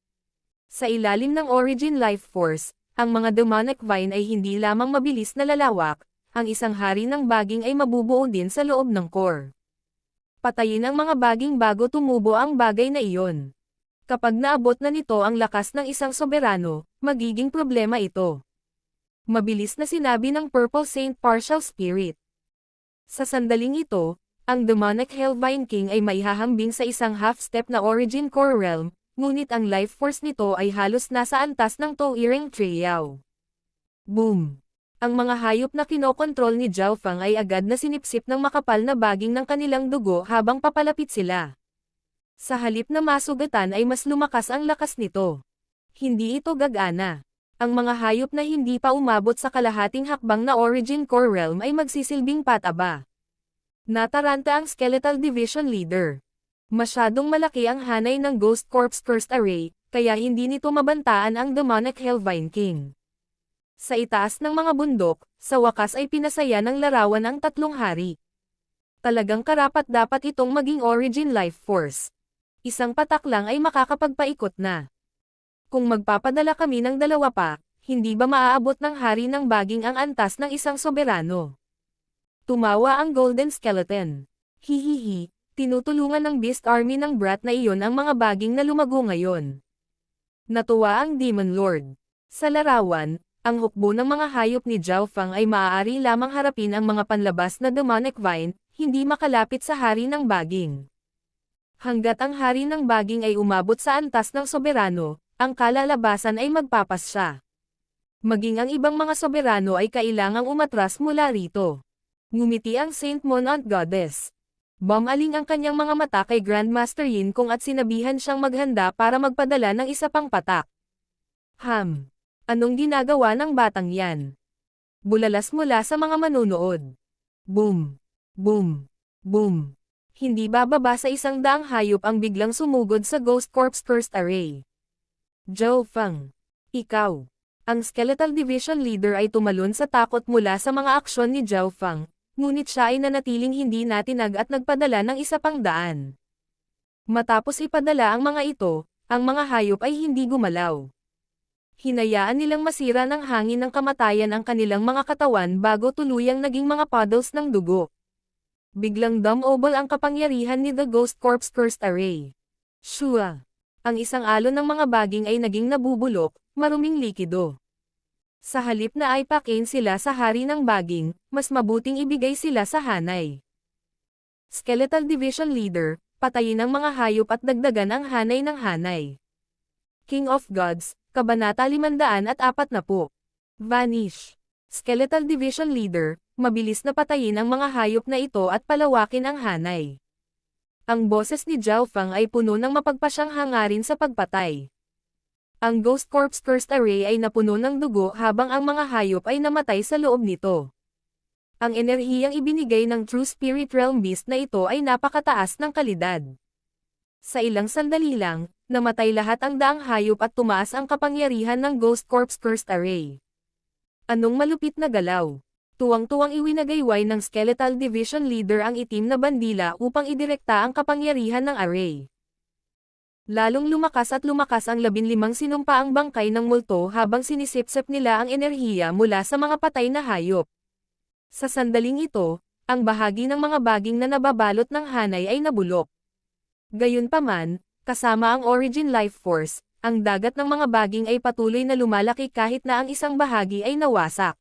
Sa ilalim ng Origin Life Force, ang mga demonic vine ay hindi lamang mabilis na lalawak, ang isang hari ng baging ay mabubuo din sa loob ng core. Patayin ang mga baging bago tumubo ang bagay na iyon. Kapag naabot na nito ang lakas ng isang soberano, magiging problema ito. Mabilis na sinabi ng Purple Saint Partial Spirit. Sa sandaling ito, ang demonic Hellvine King ay maihahambing sa isang half-step na Origin Core Realm, ngunit ang life force nito ay halos nasa antas ng Tao-Earing Triao. Boom! Ang mga hayop na kinokontrol ni Zhao Feng ay agad na sinipsip ng makapal na baging ng kanilang dugo habang papalapit sila. Sa halip na masugatan ay mas lumakas ang lakas nito. Hindi ito gagana. Ang mga hayop na hindi pa umabot sa kalahating hakbang na Origin Core Realm ay magsisilbing pataba. Nataranta ang Skeletal Division Leader. Masyadong malaki ang hanay ng Ghost Corp's Cursed Array, kaya hindi nito mabantaan ang demonic Hellvine King. Sa itaas ng mga bundok, sa wakas ay pinasaya ng larawan ang 3 hari. Talagang karapat-dapat itong maging Origin Life Force. Isang patak lang ay makakapagpaikot na. Kung magpapadala kami ng 2 pa, hindi ba maaabot ng hari ng baging ang antas ng isang soberano? Tumawa ang Golden Skeleton. Hihihi, tinutulungan ng Beast Army ng Brat na iyon ang mga baging na lumago ngayon. Natuwa ang Demon Lord. Sa larawan, ang hukbo ng mga hayop ni Zhao Feng ay maaari lamang harapin ang mga panlabas na demonic vine, hindi makalapit sa hari ng baging. Hanggat ang hari ng baging ay umabot sa antas ng soberano, ang kalalabasan ay magpapasya. Maging ang ibang mga soberano ay kailangang umatras mula rito. Ngumiti ang Saint Monant Goddess. Bumaling ang kanyang mga mata kay Grandmaster Yin Kong at sinabihan siyang maghanda para magpadala ng isa pang patak. Anong ginagawa ng batang yan? Bulalas mula sa mga manunood. Boom! Boom! Boom! Hindi bababa sa 100 hayop ang biglang sumugod sa Ghost Corp's Cursed Array. Zhao Feng. Ikaw. Ang Skeletal Division Leader ay tumalon sa takot mula sa mga aksyon ni Zhao Feng, ngunit siya ay nanatiling hindi natinag at nagpadala ng isa pang daan. Matapos ipadala ang mga ito, ang mga hayop ay hindi gumalaw. Hinayaan nilang masira ng hangin ng kamatayan ang kanilang mga katawan bago tuluyang naging mga puddles ng dugo. Biglang dumobol ang kapangyarihan ni The Ghost Corp's Cursed Array. Shua! Ang isang alon ng mga baging ay naging nabubulok, maruming likido. Sa halip na aipakin sila sa hari ng baging, mas mabuting ibigay sila sa hanay. Skeletal Division Leader, patayin ang mga hayop at dagdagan ang hanay ng hanay. King of Gods, Kabanata 540. Vanish. Skeletal Division Leader, mabilis na patayin ang mga hayop na ito at palawakin ang hanay. Ang boses ni Zhao Feng ay puno ng mapagpasyang hangarin sa pagpatay. Ang Ghost Corpse Cursed Array ay napuno ng dugo habang ang mga hayop ay namatay sa loob nito. Ang enerhiyang ibinigay ng True Spirit Realm Beast na ito ay napakataas ng kalidad. Sa ilang sandali lang, namatay lahat ang daang hayop at tumaas ang kapangyarihan ng Ghost Corpse Cursed Array. Anong malupit na galaw? Tuwang-tuwang iwinagayway ng Skeletal Division Leader ang itim na bandila upang idirekta ang kapangyarihan ng array. Lalong lumakas at lumakas ang 15 sinumpaang bangkay ng multo habang sinisipsip nila ang enerhiya mula sa mga patay na hayop. Sa sandaling ito, ang bahagi ng mga baging na nababalot ng hanay ay nabulok. Gayunpaman, kasama ang Origin Life Force, ang dagat ng mga baging ay patuloy na lumalaki kahit na ang isang bahagi ay nawasak.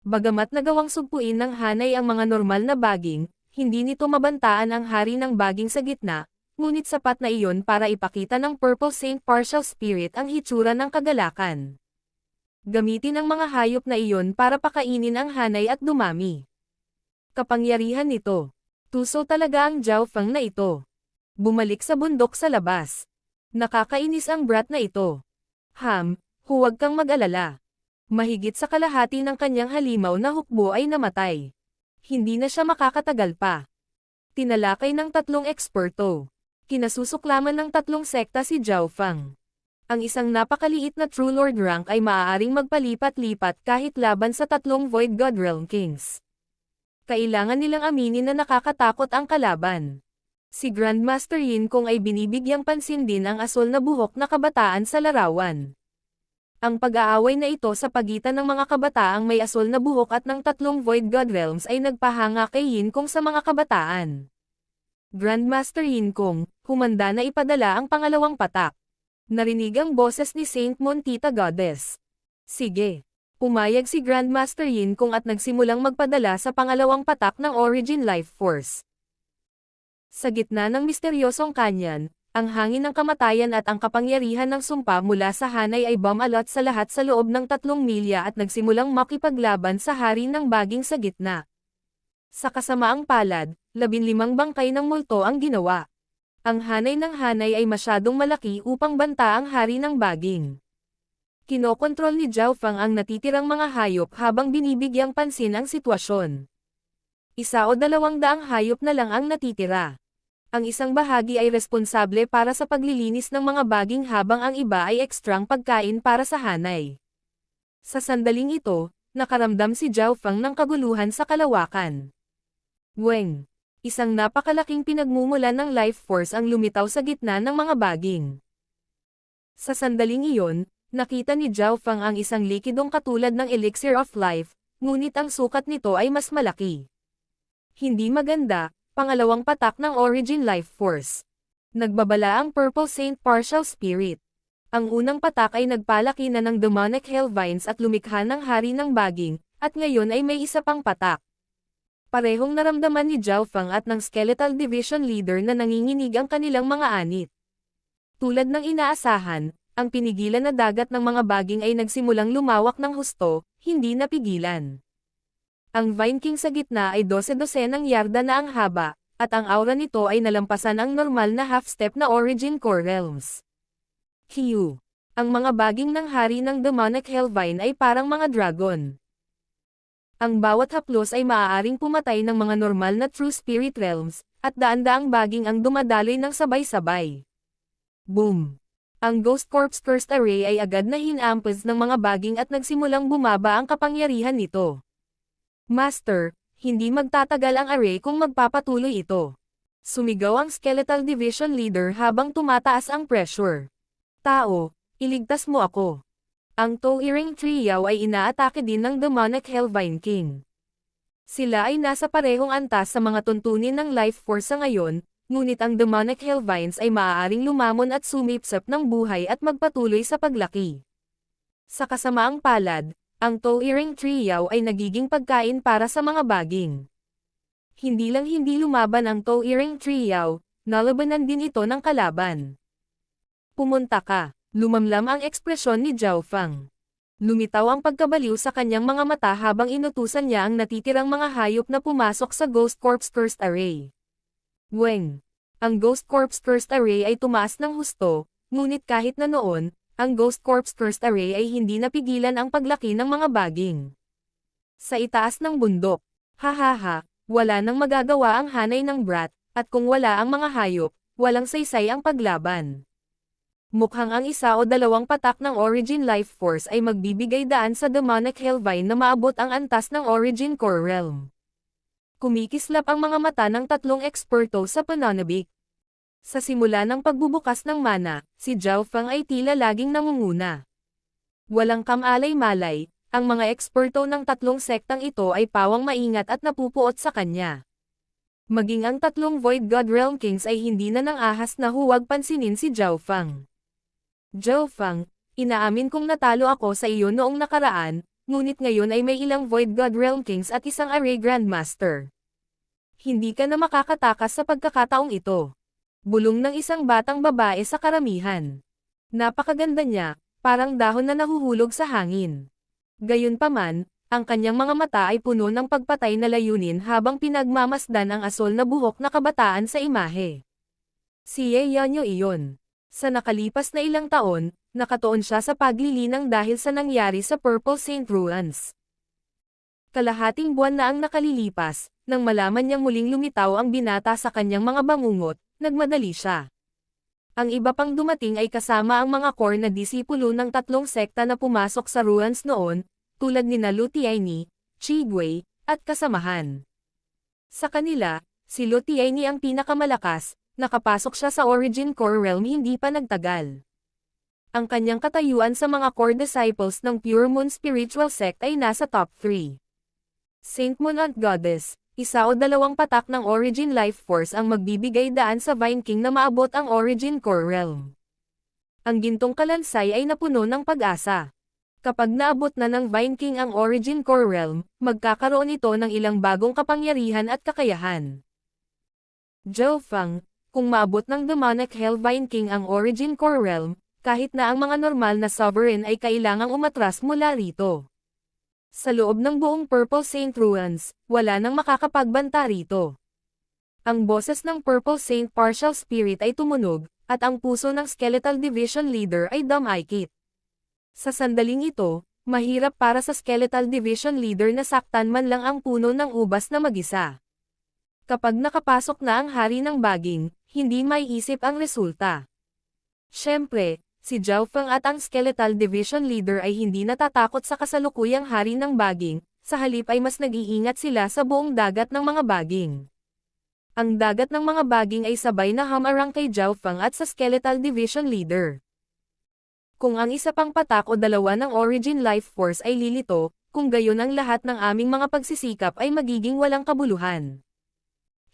Bagamat nagawang sugpuin ng hanay ang mga normal na baging, hindi nito mabantaan ang hari ng baging sa gitna, ngunit sapat na iyon para ipakita ng Purple Saint Partial Spirit ang hitsura ng kagalakan. Gamitin ang mga hayop na iyon para pakainin ang hanay at dumami. Kapangyarihan nito. Tuso talaga ang Zhao Feng na ito. Bumalik sa bundok sa labas. Nakakainis ang brat na ito. Huwag kang mag-alala. Mahigit sa kalahati ng kanyang halimaw na hukbo ay namatay. Hindi na siya makakatagal pa. Tinalakay ng 3 eksperto. Kinasusuklaman ng 3 sekta si Zhao Feng. Ang isang napakaliit na True Lord rank ay maaaring magpalipat-lipat kahit laban sa 3 Void God Realm Kings. Kailangan nilang aminin na nakakatakot ang kalaban. Si Grandmaster Yin Kong ay binibigyang pansin din ang asol na buhok na kabataan sa larawan. Ang pag-aaway na ito sa pagitan ng mga kabataang may asol na buhok at ng 3 Void God Realms ay nagpahanga kay Yin Kong sa mga kabataan. Grandmaster Yin Kong, humanda na ipadala ang pangalawang patak. Narinig ang boses ni Saint Montita Goddess. Sige. Pumayag si Grandmaster Yin Kong at nagsimulang magpadala sa pangalawang patak ng Origin Life Force. Sa gitna ng misteryosong kanyan, ang hangin ng kamatayan at ang kapangyarihan ng sumpa mula sa hanay ay bumalot sa lahat sa loob ng 3 milya at nagsimulang makipaglaban sa hari ng baging sa gitna. Sa kasamaang palad, 15 bangkay ng multo ang ginawa. Ang hanay ng hanay ay masyadong malaki upang banta ang hari ng baging. Kinokontrol ni Zhao Feng ang natitirang mga hayop habang binibigyang pansin ang sitwasyon. 1 o 200 hayop na lang ang natitira. Ang isang bahagi ay responsable para sa paglilinis ng mga baging habang ang iba ay ekstrang pagkain para sa hanay. Sa sandaling ito, nakaramdam si Zhao Feng ng kaguluhan sa kalawakan. Weng! Isang napakalaking pinagmumulan ng life force ang lumitaw sa gitna ng mga baging. Sa sandaling iyon, nakita ni Zhao Feng ang isang likidong katulad ng elixir of life, ngunit ang sukat nito ay mas malaki. Hindi maganda, pangalawang patak ng Origin Life Force. Nagbabala ang Purple Saint Partial Spirit. Ang unang patak ay nagpalaki na ng demonic hellvines at lumikha ng hari ng baging, at ngayon ay may isa pang patak. Parehong naramdaman ni Zhao Feng at ng Skeletal Division Leader na nanginginig ang kanilang mga anit. Tulad ng inaasahan, ang pinigilan na dagat ng mga baging ay nagsimulang lumawak ng husto, hindi napigilan. Ang Vine King sa gitna ay 12-12 yarda na ang haba, at ang aura nito ay nalampasan ang normal na half-step na Origin Core Realms. Q. Ang mga baging ng hari ng Demonic Hellvine ay parang mga dragon. Ang bawat haplos ay maaaring pumatay ng mga normal na True Spirit Realms, at daan-daang baging ang dumadaloy ng sabay-sabay. Boom! Ang Ghost Corpse Cursed Array ay agad na hinampaz ng mga baging at nagsimulang bumaba ang kapangyarihan nito. Master, hindi magtatagal ang array kung magpapatuloy ito. Sumigaw ang Skeletal Division Leader habang tumataas ang pressure. Tao, iligtas mo ako. Ang Towering Trio ay inaatake din ng Demonic Hellvine King. Sila ay nasa parehong antas sa mga tuntunin ng life force sa ngayon, ngunit ang Demonic Hellvines ay maaaring lumamon at sumipsap ng buhay at magpatuloy sa paglaki. Sa kasamaang palad, ang Towering Trio ay nagiging pagkain para sa mga baging. Hindi lang hindi lumaban ang Towering Trio, nalabanan din ito ng kalaban. Pumunta ka. Lumamlam ang ekspresyon ni Zhao Fang. Lumitaw ang pagkabaliw sa kanyang mga mata habang inutusan niya ang natitirang mga hayop na pumasok sa Ghost Corpse Cursed Array. Weng! Ang Ghost Corpse Cursed Array ay tumaas ng husto, ngunit kahit na noon, ang Ghost Corpse Cursed Array ay hindi napigilan ang paglaki ng mga baging. Sa itaas ng bundok, hahaha, wala nang magagawa ang hanay ng brat, at kung wala ang mga hayop, walang saysay ang paglaban. Mukhang ang isa o dalawang patak ng Origin Life Force ay magbibigay daan sa Demonic Hellvine na maabot ang antas ng Origin Core Realm. Kumikislap ang mga mata ng tatlong eksperto sa pananabik. Sa simula ng pagbubukas ng mana, si Zhao Fang ay tila laging nangunguna. Walang kamalay-malay, ang mga eksperto ng tatlong sektang ito ay pawang maingat at napupuot sa kanya. Maging ang tatlong Void God Realm Kings ay hindi na nang ahas na huwag pansinin si Zhao Fang. Zhao Fang, inaamin kong natalo ako sa iyo noong nakaraan, ngunit ngayon ay may ilang Void God Realm Kings at isang Array Grandmaster. Hindi ka na makakatakas sa pagkakataong ito. Bulong ng isang batang babae sa karamihan. Napakaganda niya, parang dahon na nahuhulog sa hangin. Gayunpaman, ang kanyang mga mata ay puno ng pagpatay na layunin habang pinagmamasdan ang asol na buhok na kabataan sa imahe. Si Ye Yanyo iyon. Sa nakalipas na ilang taon, nakatuon siya sa paglilinang dahil sa nangyari sa Purple Saint Ruins. Kalahating buwan na ang nakalilipas, nang malaman niyang muling lumitaw ang binata sa kanyang mga bangungot, nagmadali siya. Ang iba pang dumating ay kasama ang mga core na disipulo ng tatlong sekta na pumasok sa ruins noon, tulad nina Lu Tianyi, Qi Gui, at kasamahan. Sa kanila, si Lu Tianyi ang pinakamalakas. Nakapasok siya sa Origin Core Realm hindi pa nagtagal. Ang kanyang katayuan sa mga core disciples ng Pure Moon Spiritual Sect ay nasa top 3. Saint Moon at Goddess, isa o dalawang patak ng Origin Life Force ang magbibigay daan sa Vine King na maabot ang Origin Core Realm. Ang gintong kalansay ay napuno ng pag-asa. Kapag naabot na ng Vine King ang Origin Core Realm, magkakaroon ito ng ilang bagong kapangyarihan at kakayahan. Zhao Fang, kung maabot ng Demonic Hellvine King ang Origin Core Realm, kahit na ang mga normal na sovereign ay kailangang umatras mula rito. Sa loob ng buong Purple Saint Ruins, wala nang makakapagbanta rito. Ang boses ng Purple Saint Partial Spirit ay tumunog, at ang puso ng Skeletal Division Leader ay dumaikit. Sa sandaling ito, mahirap para sa Skeletal Division Leader na saktan man lang ang puno ng ubas na mag-isa. Kapag nakapasok na ang hari ng baging, hindi maiisip ang resulta. Siyempre, si Zhao Fang at ang Skeletal Division Leader ay hindi natatakot sa kasalukuyang hari ng baging, sa halip ay mas nag-iingat sila sa buong dagat ng mga baging. Ang dagat ng mga baging ay sabay na hamarang kay Zhao Fang at sa Skeletal Division Leader. Kung ang isa pang patak o dalawa ng Origin Life Force ay lilito, kung gayon ang lahat ng aming mga pagsisikap ay magiging walang kabuluhan.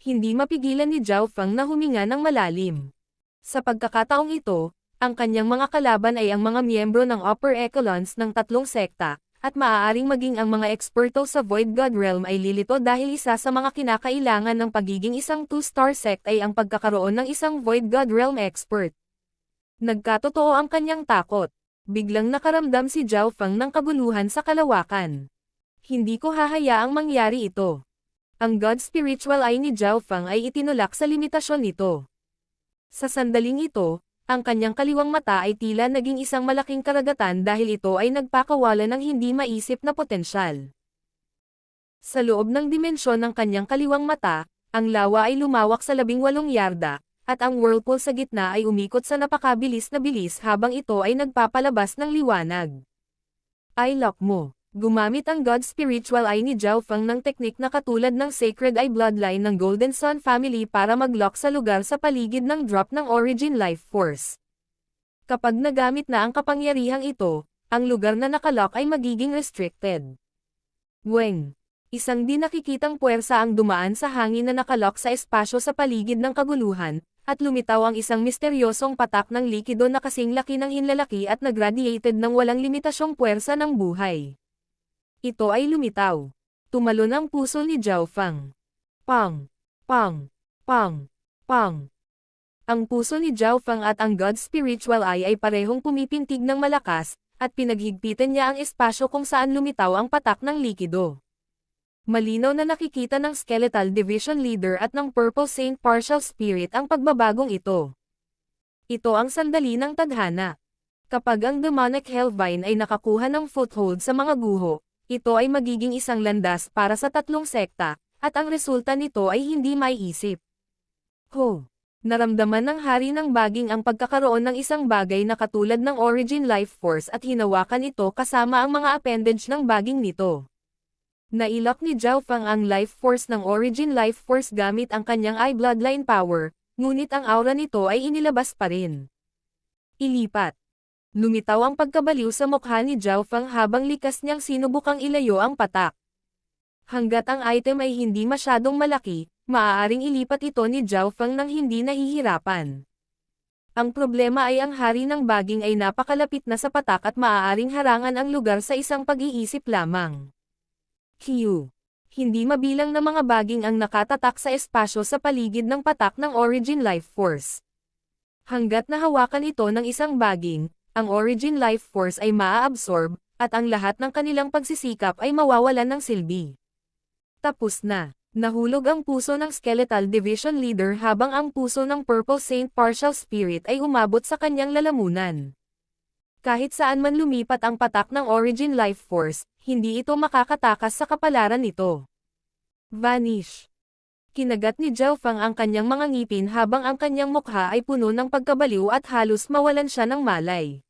Hindi mapigilan ni Zhao Fang na huminga ng malalim. Sa pagkakataong ito, ang kanyang mga kalaban ay ang mga miyembro ng upper echelons ng tatlong sekta, at maaaring maging ang mga eksperto sa Void God Realm ay lilito dahil isa sa mga kinakailangan ng pagiging isang 2-star sect ay ang pagkakaroon ng isang Void God Realm expert. Nagkatotoo ang kanyang takot. Biglang nakaramdam si Zhao Fang ng kaguluhan sa kalawakan. Hindi ko hahayaang mangyari ito. Ang God Spiritual Eye ni Zhao Fang ay itinulak sa limitasyon nito. Sa sandaling ito, ang kanyang kaliwang mata ay tila naging isang malaking karagatan dahil ito ay nagpakawala ng hindi maisip na potensyal. Sa loob ng dimensyon ng kanyang kaliwang mata, ang lawa ay lumawak sa 18 yarda, at ang whirlpool sa gitna ay umikot sa napakabilis na bilis habang ito ay nagpapalabas ng liwanag. Eye lock mo. Gumamit ang God Spiritual Eye ni Zhao Fang ng teknik na katulad ng Sacred Eye Bloodline ng Golden Sun Family para mag-lock sa lugar sa paligid ng drop ng Origin Life Force. Kapag nagamit na ang kapangyarihang ito, ang lugar na nakalock ay magiging restricted. Weng! Isang di nakikitang puwersa ang dumaan sa hangin na nakalock sa espasyo sa paligid ng kaguluhan, at lumitaw ang isang misteryosong patak ng likido na kasing laki ng hinlalaki at nagradiated ng walang limitasyong puwersa ng buhay. Ito ay lumitaw. Tumalon ang puso ni Zhao Fang. Pang! Pang! Pang! Pang! Ang puso ni Zhao Feng at ang God's Spiritual Eye ay parehong pumipintig ng malakas, at pinaghigpitan niya ang espasyo kung saan lumitaw ang patak ng likido. Malinaw na nakikita ng Skeletal Division Leader at ng Purple Saint Partial Spirit ang pagbabagong ito. Ito ang sandali ng tadhana. Kapag ang Demonic Hellvine ay nakakuha ng foothold sa mga guho, ito ay magiging isang landas para sa tatlong sekta, at ang resulta nito ay hindi maiisip. Naramdaman ng hari ng baging ang pagkakaroon ng isang bagay na katulad ng Origin Life Force at hinawakan ito kasama ang mga appendage ng baging nito. Nailak ni Zhao Feng ang Life Force ng Origin Life Force gamit ang kanyang Eye Bloodline Power, ngunit ang aura nito ay inilabas pa rin. Ilipat. Lumitaw ang pagkabaliw sa mukha ni Zhao Feng habang likas niyang sinubukang ilayo ang patak. Hanggat ang item ay hindi masyadong malaki, maaaring ilipat ito ni Zhao Feng nang hindi nahihirapan. Ang problema ay ang hari ng baging ay napakalapit na sa patak at maaaring harangan ang lugar sa isang pag-iisip lamang. Hindi mabilang na mga baging ang nakatatak sa espasyo sa paligid ng patak ng Origin Life Force. Hanggat nahawakan ito ng isang baging, ang Origin Life Force ay maa-absorb, at ang lahat ng kanilang pagsisikap ay mawawalan ng silbi. Tapos na. Nahulog ang puso ng Skeletal Division Leader habang ang puso ng Purple Saint Partial Spirit ay umabot sa kanyang lalamunan. Kahit saan man lumipat ang patak ng Origin Life Force, hindi ito makakatakas sa kapalaran nito. Vanish. Kinagat ni Zhao Feng ang kanyang mga ngipin habang ang kanyang mukha ay puno ng pagkabaliw at halos mawalan siya ng malay.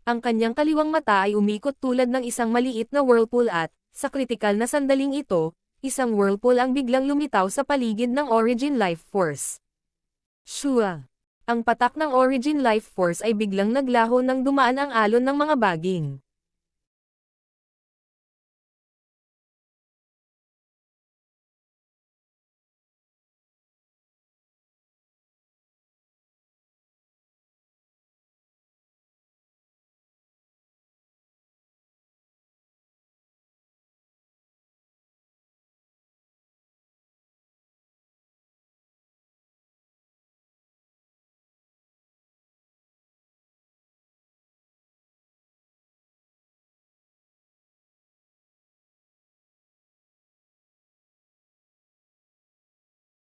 Ang kanyang kaliwang mata ay umikot tulad ng isang maliit na whirlpool at, sa kritikal na sandaling ito, isang whirlpool ang biglang lumitaw sa paligid ng Origin Life Force. Shua! Ang patak ng Origin Life Force ay biglang naglaho nang dumaan ang alon ng mga baging.